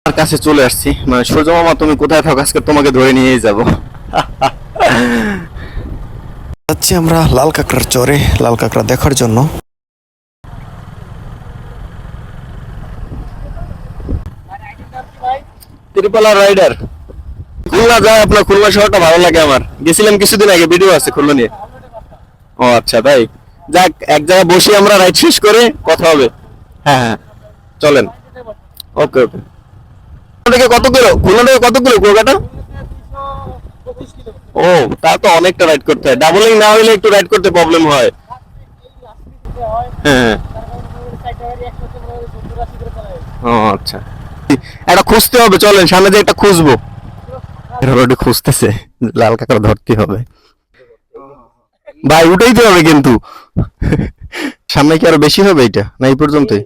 কাছে চলে আসছি, মানে সূর্য মামা তুমি কোথায় থাকো, আজকে তোমাকে ধরে নিয়েই যাব। যাচ্ছি আমরা লাল কাঁকড়ার চরে লাল কাঁকড়া দেখার জন্য। ত্রিপলা রাইডার খুলনা যায়, আপনার খুলনা শহরটা ভালো লাগে আমার, গেছিলাম কিছুদিন আগে, ভিডিও আছে খুলনা নিয়ে। ও আচ্ছা তাই, যাক এক জায়গায় বসে আমরা রাইড শেষ করে কথা হবে। হ্যাঁ হ্যাঁ চলেন, ওকে ওকে। থেকে কত কিলো, খুলনা থেকে কত কিলো কুয়াকাটা? ও তা তো অনেকটা রাইড করতে হয়, ডাবলিং না হইলে একটু রাইড করতে প্রবলেম হয়। হ্যাঁ ও আচ্ছা, একটা খুঁজতে হবে, চলেন সামনে দিয়ে একটা খুঁজবো। রোডে খুঁজতেছে, লাল কাঁকড়া ধরতে হবে ভাই, উঠাইতে হবে কিন্তু। সামনে কি আরো বেশি হবে এটা, না এই পর্যন্তই?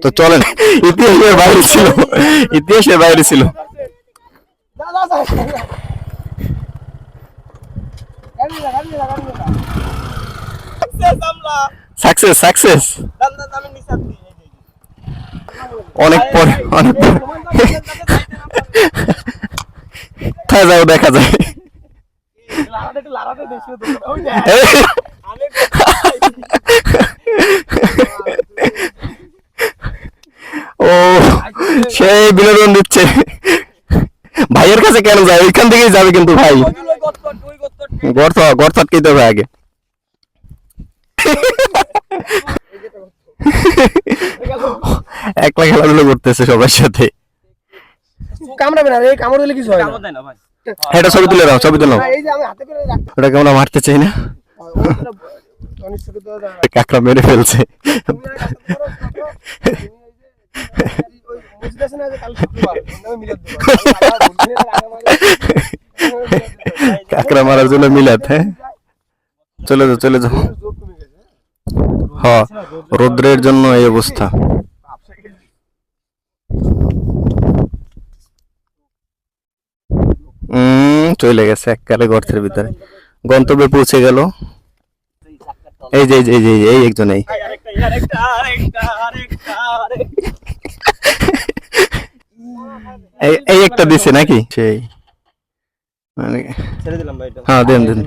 তো চলেন, ইতিহাসের বাইরে ছিল, ইতিহাসের বাইরে ছিল। সাকসেস সাকসেস, অনেক পরে অনেক পরে দেখা যায়। ও সেই বিনোদন দিচ্ছে, ভাইয়ের কাছে কেন যায়, ওইখান থেকেই যাবে কিন্তু ভাই, গর্ত গর্ত আটকাইতে হবে আগে। একলা খেলাধুলো করতেছে সবার সাথে। কামড়াবে না রে, কামড় দিলে কিছু হয় না। এটা ছবি তুলে দাও, ছবি তুলো। এই যে আমি হাতে করে রাখতে, ওটাকে আমরা মারতে চাই না, কাঁকড়া মেরে ফেলছে। কাঁকড়া মারার জন্য মিলাত, হ্যাঁ চলে যাও চলে যাও। হ্যাঁ রৌদ্রের জন্য এই অবস্থা। চলে গেছে এককালে গর্তের ভিতরে, গন্তব্যে পৌঁছে গেল। এই যে এই যে এই একজন, এই একটা দিছে নাকি সেই, মানে হ্যাঁ দেন দেন,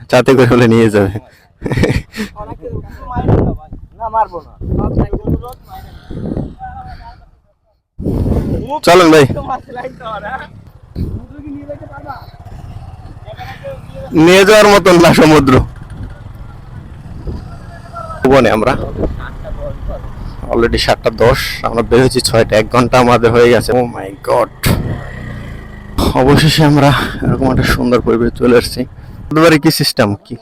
চাতে করে হলে নিয়ে যাবে। চলেন ভাই, নিয়ে যাওয়ার মতন না সমুদ্র। আমরা অলরেডি 7:10, আমরা বের হয়েছি 6টা, 1 ঘন্টা আমাদের হয়ে গেছে। ও মাই গড, অবশেষে আমরা এরকম একটা সুন্দর পরিবেশ চলে আসছি। এবারে কি সিস্টেম কি,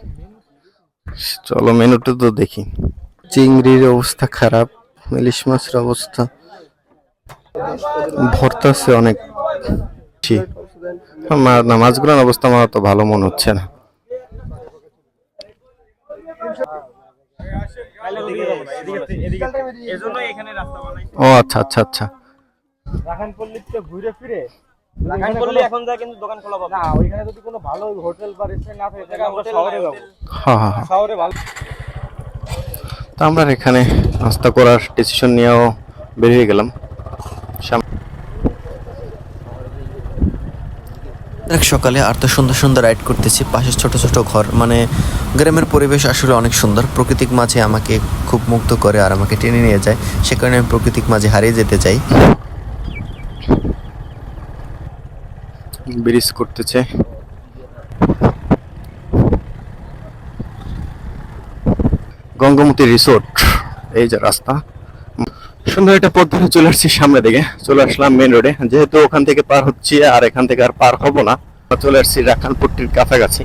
চলো মেনুটা তো দেখি। চিংড়ির অবস্থা খারাপ, ইলিশ মাছের অবস্থা, ভর্তা আছে অনেক, ঠিক না মাছগুলোর অবস্থা আমার তো ভালো মনে হচ্ছে না। ও আচ্ছা আচ্ছা আচ্ছা, ঘুরে ফিরে এখন যা কিন্তু দোকান খোলা পাবে না, ওইখানে যদি কোনো ভালো হোটেল বা রেস্টুরেন্ট না থাকে তাহলে আমরা শহরে যাব। হ্যাঁ হ্যাঁ শহরে ভালো। তো আমরা এখানে নাস্তা করার ডিসিশন নিয়েও বেরিয়ে গেলাম। এক সকালে আর তো সুন্দর সুন্দর রাইড করতেছি, পাশে ছোট ছোট ঘর, মানে গ্রামের পরিবেশ আসলে অনেক সুন্দর। প্রাকৃতিক মাঝে আমাকে খুব মুগ্ধ করে আর আমাকে টেনে নিয়ে যায়, সে কারণে আমি প্রাকৃতিক মাঝে হারিয়ে যেতে চাই। ব্রিজ করতেছে, গঙ্গোমতী রিসোর্ট, এই যে রাস্তা, সুন্দর একটা পথ ধরে চলে আসছি, সামনে দিকে চলে আসলাম মেন রোডে। যেহেতু ওখান থেকে পার হচ্ছি আর এখান থেকে আর পার হব না, চলে আসছি রাখালপট্টির কাছাকাছি।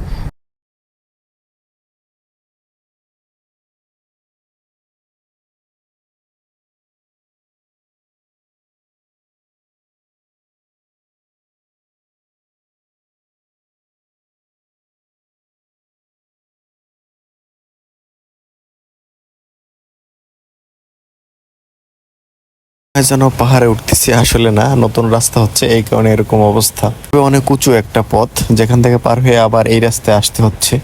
যেন পাহাড়ে উঠতেছি, আসলে না, নতুন রাস্তা হচ্ছে এই কারণে এরকম অবস্থা। অনেক উঁচু একটা পথ, যেখান থেকে পার হয়ে আবার এই রাস্তায় আসতে হচ্ছে।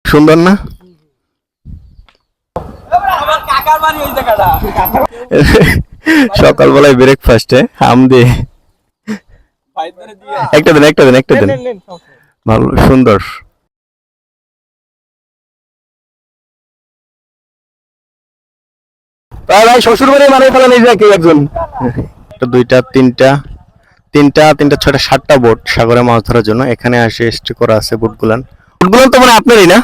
সুন্দর না? কাকার বাড়ি ওই জায়গাটা। সকালবেলায় ব্রেকফাস্টে আম দিয়ে ভাই ধরে দিয়ে একটা দিন নেন, নেন, সমস্যা নেই। ভালো সুন্দর। ভাই শ্বশুর বাড়ি মানে ফেলা নিয়ে যায় কেউ একজন। একটা, দুইটা, তিনটা, ছয়টা, 7টা বোট সাগরে মাছ ধরার জন্য এখানে আসে স্টে করা আছে বোটগুলান। বোটগুলান তো মানে আপনারই না?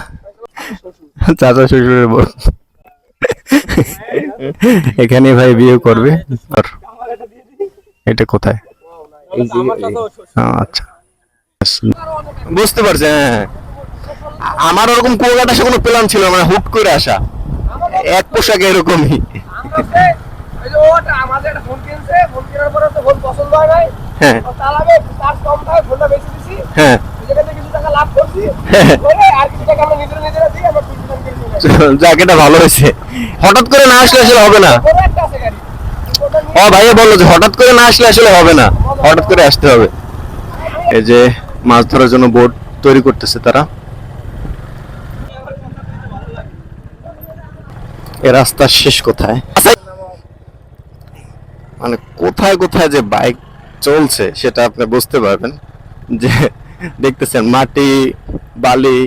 চাচা শ্বশুরের বোট। এখানে ভাই বিয়ে করবে। আর এটা কোথায়? আমার সাথেও আচ্ছা, বুঝতে পারছি। হ্যাঁ, আমার ওরকম কুয়াকাটা আসা কোনো প্ল্যান ছিল না, মানে হুট করে আসা এক পোশাকে এরকমই। ওই যে ওটা আমাদের একটা ফোন কিনছে, ফোন কেনার পরে তো ফোন পছন্দ হয় নাই। হ্যাঁ ও চালাবে, চার্জ কম থাকে, ফোনটা বেশি দিছি। হ্যাঁ ওই জায়গা থেকে কিছু টাকা লাভ করছি। হ্যাঁ। করে আর কিছু টাকা আমরা নিজেরা দিই, আমরা টুল টুল কিনে নিয়ে আসি। যাক, এটা ভালো হয়েছে। হঠাৎ করে না আসলে আসলে হবে না। বড় একটা আছে গাড়ি। ওটা নিয়ে ও ভাইয়া বললো যে হঠাৎ করে না আসলে আসলে হবে না, হঠাৎ করে আসতে হবে। এই যে মাছ ধরার জন্য বোট তৈরি করতেছে তারা। এ রাস্তার শেষ কোথায়? মানে কোথায় কোথায় যে বাইক চলছে সেটা আপনি বুঝতে পারবেন। যে দেখতেছেন মাটি, বালি,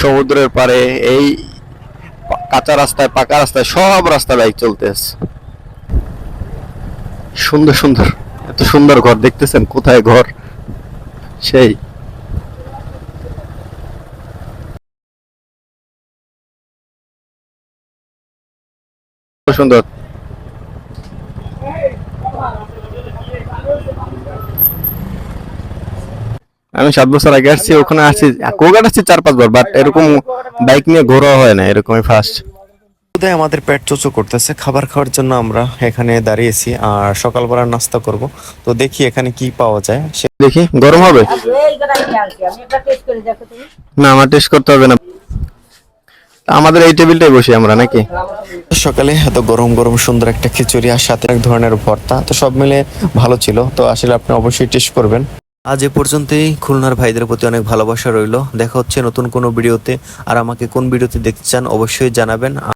সমুদ্রের পাড়ে, এই কাঁচা রাস্তায়, পাকা রাস্তায়, সব রাস্তা বাইক চলতেছে। সুন্দর সুন্দর, এত সুন্দর ঘর দেখতেছেন। কোথায় ঘর? সেই সুন্দর। আমি 7 বছর আগে আসছি, ওখানে আসছি, কোগাট আসছি 4-5 বার, বাট এরকম বাইক নিয়ে ঘোরা হয় না, এরকমই ফার্স্ট। বোধহয় আমাদের পেট চোচো করতেছে, খাবার খাওয়ার জন্য আমরা এখানে দাঁড়িয়েছি আর সকালবেলা নাস্তা করব। তো দেখি এখানে কি পাওয়া যায়। দেখি গরম হবে এই কটাই নিয়ে আসছি, আমি একটা টেস্ট করে দেখো তুমি। না, আমার টেস্ট করতে হবে না। আমাদের এই টেবিলটাই বসি আমরা নাকি? সকালে এত গরম গরম সুন্দর একটা খিচুড়ি আর সাথে এক ধরনের ভর্তা, তো সব মিলে ভালো ছিল। তো আসলে আপনি অবশ্যই টেস্ট করবেন। আজ এ পর্যন্তই। খুলনার ভাইদের প্রতি অনেক ভালোবাসা রইলো। দেখা হচ্ছে নতুন কোনো ভিডিওতে। আর আমাকে কোন ভিডিওতে দেখতে চান অবশ্যই জানাবেন।